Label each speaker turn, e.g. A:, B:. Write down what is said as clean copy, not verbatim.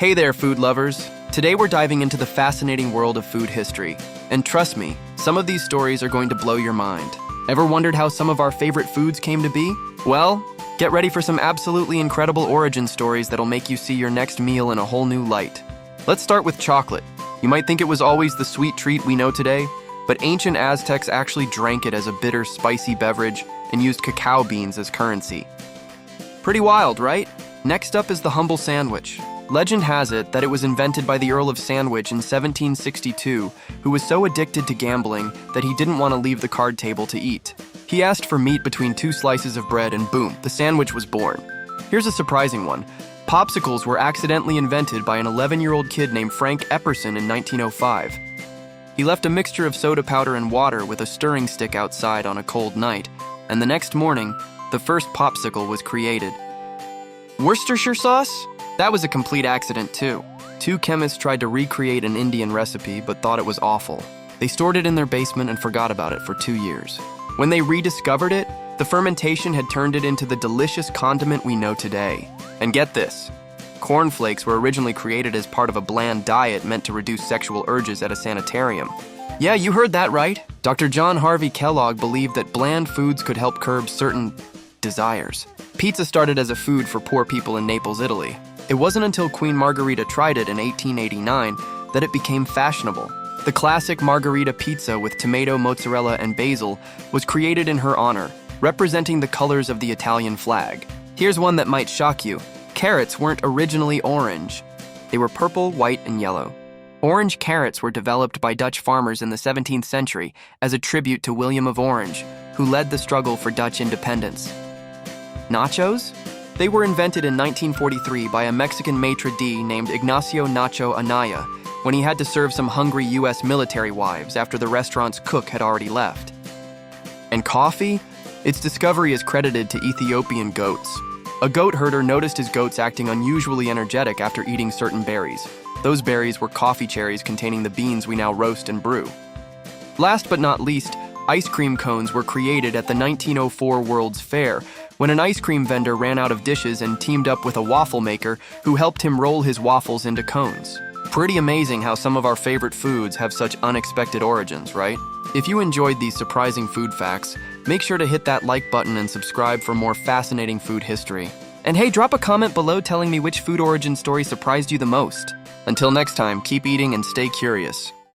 A: Hey there, food lovers. Today we're diving into the fascinating world of food history. And trust me, some of these stories are going to blow your mind. Ever wondered how some of our favorite foods came to be? Well, get ready for some absolutely incredible origin stories that'll make you see your next meal in a whole new light. Let's start with chocolate. You might think it was always the sweet treat we know today, but ancient Aztecs actually drank it as a bitter, spicy beverage and used cacao beans as currency. Pretty wild, right? Next up is the humble sandwich. Legend has it that it was invented by the Earl of Sandwich in 1762, who was so addicted to gambling that he didn't want to leave the card table to eat. He asked for meat between two slices of bread and boom, the sandwich was born. Here's a surprising one. Popsicles were accidentally invented by an 11-year-old kid named Frank Epperson in 1905. He left a mixture of soda powder and water with a stirring stick outside on a cold night, and the next morning, the first popsicle was created. Worcestershire sauce? That was a complete accident too. Two chemists tried to recreate an Indian recipe but thought it was awful. They stored it in their basement and forgot about it for 2 years. When they rediscovered it, the fermentation had turned it into the delicious condiment we know today. And get this, cornflakes were originally created as part of a bland diet meant to reduce sexual urges at a sanitarium. Yeah, you heard that right. Dr. John Harvey Kellogg believed that bland foods could help curb certain desires. Pizza started as a food for poor people in Naples, Italy. It wasn't until Queen Margherita tried it in 1889 that it became fashionable. The classic margherita pizza with tomato, mozzarella, and basil was created in her honor, representing the colors of the Italian flag. Here's one that might shock you. Carrots weren't originally orange. They were purple, white, and yellow. Orange carrots were developed by Dutch farmers in the 17th century as a tribute to William of Orange, who led the struggle for Dutch independence. Nachos? They were invented in 1943 by a Mexican maitre d' named Ignacio Nacho Anaya when he had to serve some hungry U.S. military wives after the restaurant's cook had already left. And coffee? Its discovery is credited to Ethiopian goats. A goat herder noticed his goats acting unusually energetic after eating certain berries. Those berries were coffee cherries containing the beans we now roast and brew. Last but not least, ice cream cones were created at the 1904 World's Fair when an ice cream vendor ran out of dishes and teamed up with a waffle maker who helped him roll his waffles into cones. Pretty amazing how some of our favorite foods have such unexpected origins, right? If you enjoyed these surprising food facts, make sure to hit that like button and subscribe for more fascinating food history. And hey, drop a comment below telling me which food origin story surprised you the most. Until next time, keep eating and stay curious.